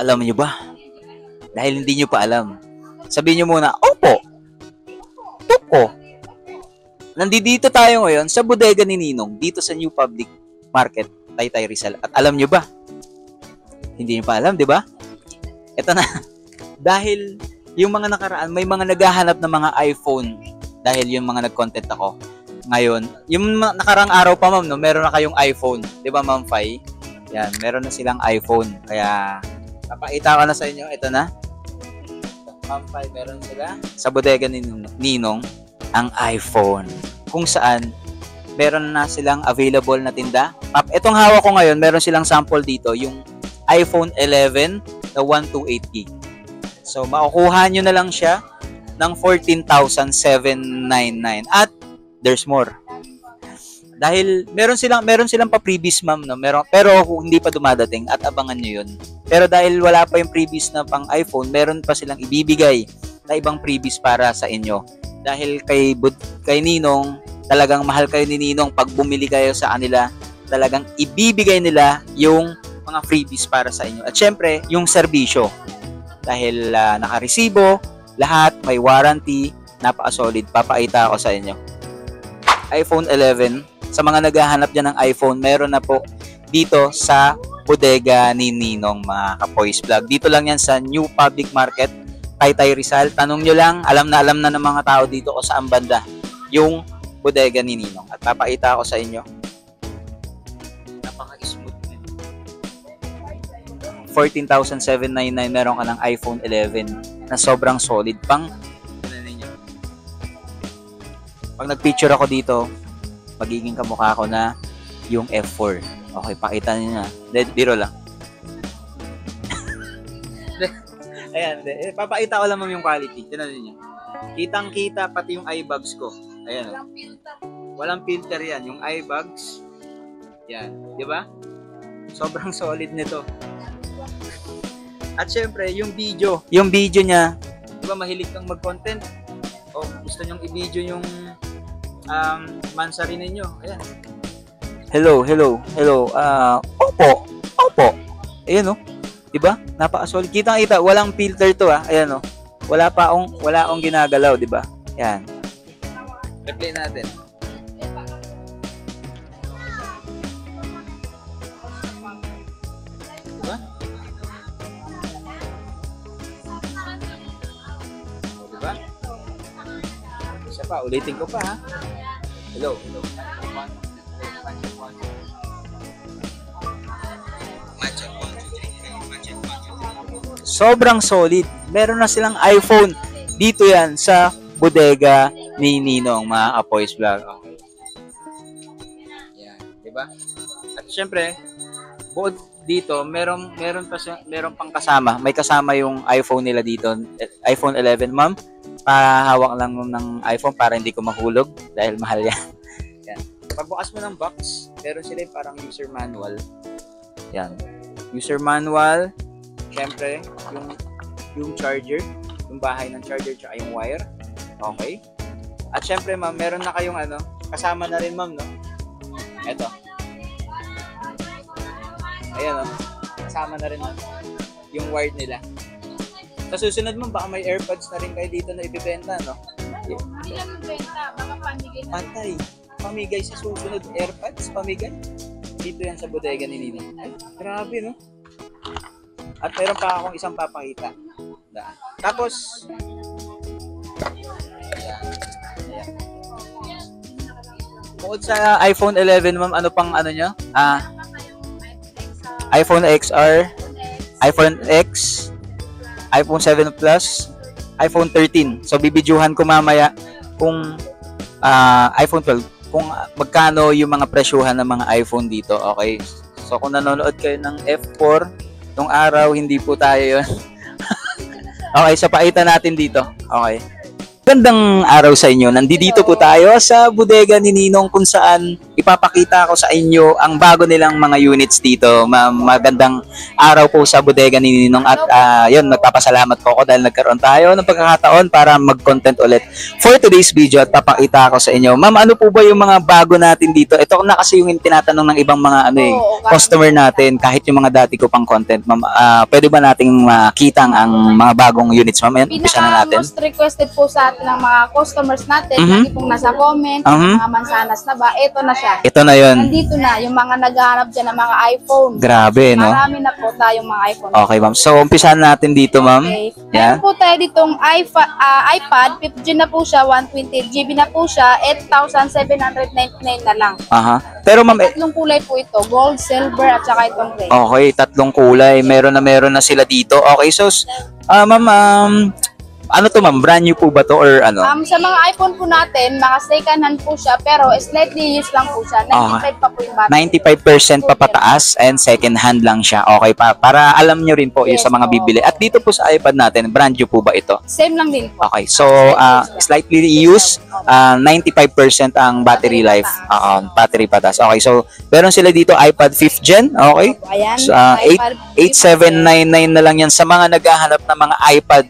Alam niyo ba? Dahil hindi niyo pa alam. Sabihin niyo muna, opo, tuko. Nandito tayo ngayon sa bodega ni Ninong, dito sa New Public Market, Taytay Rizal. At alam niyo ba? Hindi niyo pa alam, di ba? Ito na. Dahil yung mga nakaraan, may mga naghahanap ng mga iPhone. Dahil yung mga nag-content ako. Ngayon, yung nakarang araw pa, ma'am, no, meron na kayong iPhone. Di ba, Ma'am Fai? Yan, meron na silang iPhone. Kaya, papakita ko na sa inyo. Ito na. Ma'am Fai, meron sila sa bodega ni Ninong ang iPhone. Kung saan, meron na silang available na tinda. Itong hawak ko ngayon, meron silang sample dito, yung iPhone 11 na 128GB. So, makukuha nyo na lang siya ng 14,799. At, there's more. Dahil, meron silang pa-previous, ma'am, no? Pero hindi pa dumadating at abangan nyo yun. Pero dahil wala pa yung previous na pang iPhone, meron pa silang ibibigay na ibang previous para sa inyo. Dahil kay Ninong, talagang mahal kayo ni Ninong. Pag bumili kayo sa kanila, talagang ibibigay nila yung mga freebies para sa inyo. At syempre, yung serbisyo. Dahil nakaresibo, lahat, may warranty, napaka-solid. Papakita ako sa inyo. iPhone 11, sa mga naghahanap dyan ng iPhone, meron na po dito sa bodega ni Ninong, mga Kapoys Vlog. Dito lang yan sa New Public Market, Taytay Rizal. Tanong nyo lang, alam na ng mga tao dito o saan banda yung bodega ni Ninong. At papakita ako sa inyo. Napaka-smooth nito. 14,799, meron ka ng iPhone 11 na sobrang solid. Pag nag-picture ako dito, magiging kamukha ko na yung F4. Okay, pakita niyo na. Biro lang. Ayan, papakita ko lang yung quality. Tingnan niyo. Kitang-kita pati yung eye bags ko. Ayan. Walang filter yan. Yung eye bags. Yan. Di ba? Sobrang solid nito. At syempre, yung video. Yung video niya, di ba mahilig kang mag-content? O gusto nyong i-video yung mansari ninyo. Ayan. Hello. Opo. Ayan, no? Diba? Napaka-solid. Kitang-kita, walang filter to, Ayan, no? Wala akong ginagalaw, diba? Ayan. Replay natin. Diba? Diba? Isa pa, ulitin ko pa, ha? Hello. Sobrang solid. Meron na silang iPhone. Dito yan sa bodega ni Ninong, mga Kapoys Vlog. Okay. Yan, di ba? At syempre, bukod dito, meron pang kasama. May kasama yung iPhone nila dito, iPhone 11, ma'am. Pahawak lang ng iPhone para hindi ko mahulog dahil mahal yan. Yan. Pagbukas mo ng box, meron sila yung parang user manual. Yan. User manual. Siyempre, yung charger, yung bahay ng charger tsaka yung wire. Okay. At syempre, ma'am, meron na kayong kasama na rin, ma'am, no? Eto. Ayan, kasama na rin, ma'am, yung wired nila. Sa susunod, ma'am, baka may AirPods na rin kayo dito na ibibenta, no? Hindi lang ibibenta, baka pamigay na. Patay. Pamigay sa susunod. AirPods, pamigay. Dito yan sa bodega ni Ninong. Ay, grabe, no? At meron pa akong isang papakita. Tapos, ayan. Bukod sa iPhone 11, ma'am, ano pang nyo? iPhone XR, iPhone X, iPhone 7 Plus, iPhone 13. So, bibidyohan ko mamaya kung iPhone 12, kung magkano yung mga presyuhan ng mga iPhone dito. Okay? So, kung nanonood kayo ng F4, nung araw, hindi po tayo yun. Okay, so pakita natin dito. Okay. Gandang araw sa inyo. Nandito po tayo sa bodega ni Ninong kung saan ipapakita ko sa inyo ang bago nilang mga units dito. Magandang araw po sa bodega ni Ninong at yun, nagpapasalamat po ako dahil nagkaroon tayo ng pagkakataon para mag-content ulit for today's video at papakita ko sa inyo. Ma'am, ano po ba yung mga bago natin dito? Ito na kasi yung tinatanong ng ibang mga customer natin kahit yung mga dati ko pang content. Ma'am, pwede ba nating makita ang mga bagong units, ma'am? Ayan, umpisa na natin. Most requested po sa atin ng mga customers natin, lagi pong nasa comment, mga mansanas na ba, ito na siya. Ito na yun. Nandito na, yung mga naghahanap dyan ng mga iPhone. Grabe, no? Marami na po tayong mga iPhone. Okay, ma'am. So, umpisahan natin dito, ma'am. Okay. Yeah. Meron po tayo ditong iPad, 5G na po siya, 128GB na po siya, 8,799 na lang. Aha. Pero ma'am, Tatlong kulay po ito, gold, silver, at saka itong gray. okay, tatlong kulay. Meron na sila dito. Okay, so, ma'am, ano to ma'am? Brand new po ba to or ano? Sa mga iPhone po natin, mga second hand po siya, pero slightly used lang po siya. 95 pa po yung battery. 95% pa pataas and second hand lang siya. Okay pa. Para alam nyo rin po yung Yes, sa mga bibili. At dito po sa iPad natin, brand new po ba ito? Same lang din po. Okay, so slightly used, 95% ang battery life. Battery patas. Okay, so meron sila dito iPad 5th gen. Okay. Ayan, So, iPad 8799 na lang yan sa mga naghahanap ng mga iPad.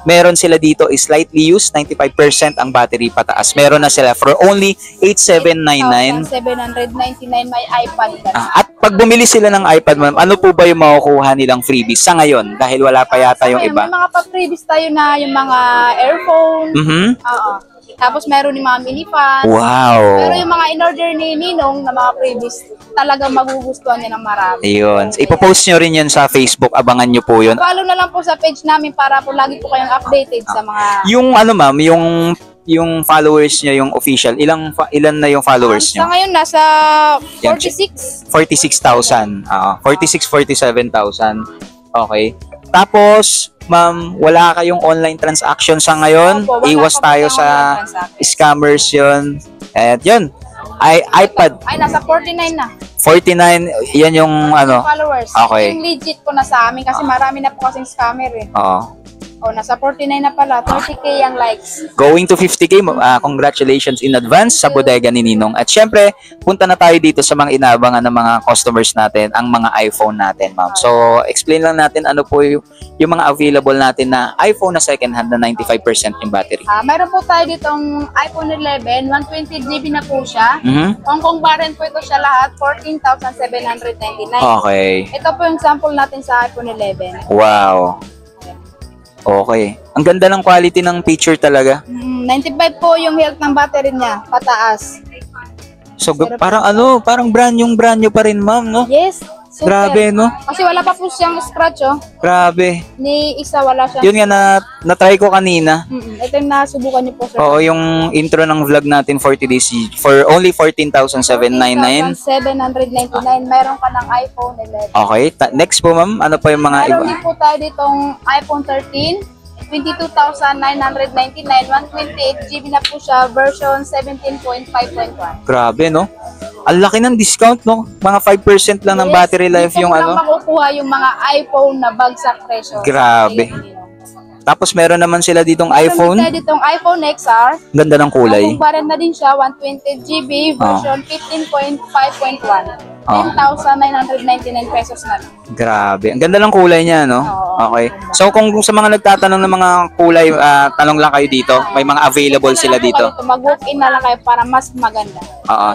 Meron sila dito is slightly used, 95% ang battery pataas. Meron na sila for only 8799. 799 may iPad ka na. At pag bumili sila ng iPad, ma'am, ano po ba yung makukuha nilang freebies sa ngayon? Dahil wala pa yata yung Ngayon, iba. may mga pa-freebies tayo na yung mga earphone. Oo. Tapos meron yung mga mini fans. Wow! Pero yung mga in-order ni Ninong na mga freebies, talagang magugustuhan niya ng marami. Ayun. Ipopost nyo rin yun sa Facebook. Abangan nyo po yun. Follow na lang po sa page namin para po lagi po kayong updated sa mga... Yung ano ma'am, yung followers niya, yung official, ilan na yung followers Sa niyo? ngayon, nasa 46. 46,000. 47,000. Okay. Tapos, ma'am, wala kayong online transaction sa ngayon. Opo, wala Iwas pa po tayo tayong sa online transaction. scammers yun. At yun, iPad, Ay, nasa 49 na. 49, yan yung ano. Followers. Okay. Yung legit po na sa amin kasi marami na po kasing scammer eh. Oo. Oh, nasa 49 na pala. 30K ang likes. Going to 50K, congratulations in advance sa bodega ni Ninong. At syempre, punta na tayo dito sa mga inaabangan ng mga customers natin, ang mga iPhone natin, ma'am. So, explain lang natin ano po yung mga available natin na iPhone na second hand na 95% yung battery. Mayroon po tayo ditong iPhone 11, 128GB na po siya. Hong Kong variant po ito siya lahat, 14,799. Okay. Ito po yung sample natin sa iPhone 11. Wow. Okay. Ang ganda ng quality ng picture talaga. 95 po yung health ng battery niya, pataas. So, parang brand new pa rin, ma'am, no? Yes, super. Grabe, no? Kasi wala pa po siyang scratch, oh. Grabe. Ni isa wala siyang... Yun nga na-try ko kanina. Ito yung nasubukan niyo po, sir. Oo, yung intro ng vlog natin 40 days for only 14,799. 799. Meron ka ng iPhone 11. Okay, next po ma'am, ano pa yung mga iba? Meron din po tayo ditong iPhone 13, 22,999, 128GB na po siya, version 17.5.1. Grabe, no? Ang laki ng discount, no? Mga 5% lang ng battery life yung Dito mo ano. lang makukuha yung mga iPhone na bagsak presyo. Grabe. Tapos meron naman sila ditong Meron iPhone. din tayo ditong iPhone XR. Ganda ng kulay. Kung variant na din siya, 128GB, version 15.5.1. 10,999 pesos na lang. Grabe. Ang ganda ng kulay niya, no? Oo. Okay. So kung sa mga nagtatanong ng mga kulay, tanong lang kayo dito. May mga available sila dito. Mag-walk-in na lang kayo para mas maganda.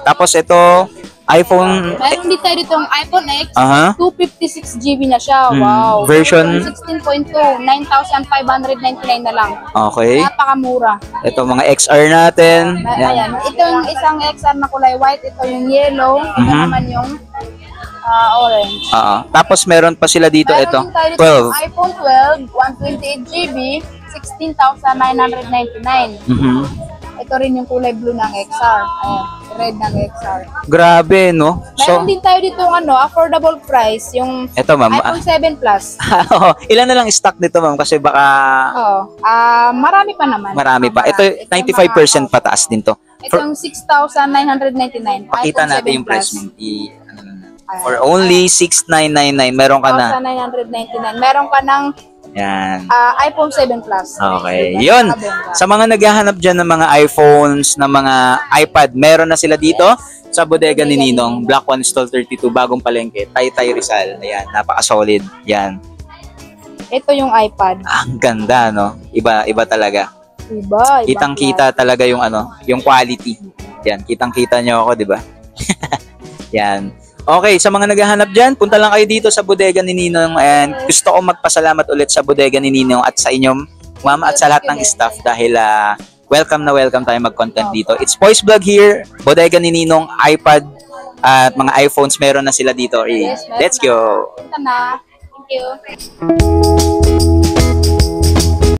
Tapos ito, iPhone. Meron din tayo ditong iPhone X, Aha. 256GB na siya. Wow. Version? 16.2, 9,599 na lang. Okay. Napakamura. Ito mga XR natin. Yan. Ayan. Ito yung isang XR na kulay white. Ito yung yellow. Ito naman yung orange. Tapos meron pa sila dito, Meron ito. din tayo 12. ditong iPhone 12, 128GB, 16,999. Ito rin yung kulay blue ng XR. Ayan, red ng XR. Grabe, no? Meron din tayo dito affordable price, yung ito ma'am. iPhone 7 Plus. Ilan na lang stock dito ma'am? Kasi baka Marami pa naman. marami pa. Ito, 95% pataas din to. Itong 6,999. Pakita iPhone natin 7 yung price Plus. ma'am. For only 6,999, meron ka na. 1,999. Meron ka ng Yan. iPhone 7 Plus. Okay. Diba? Yun. Nakabongga. Sa mga naghahanap dyan ng mga iPhones, ng mga iPad, meron na sila dito sa bodega ni Ninong. Black One Stall 32, bagong palengke. Taytay Rizal. Ayan, napaka-solid. Yan. Ito yung iPad. Ang ganda, no? Iba talaga. Iba. Kitang-kita talaga yung yung quality. Yan, kitang-kita nyo ako, di ba? Yan. Okay, sa mga naghahanap dyan, punta lang kayo dito sa bodega ni Ninong, and gusto ko magpasalamat ulit sa bodega ni Ninong at sa inyong mama at sa lahat ng staff dahil welcome na welcome tayo mag-content dito. It's Poise Vlog here, bodega ni Ninong, iPad at mga iPhones, meron na sila dito. Yes, Let's go! Punta na. Thank you.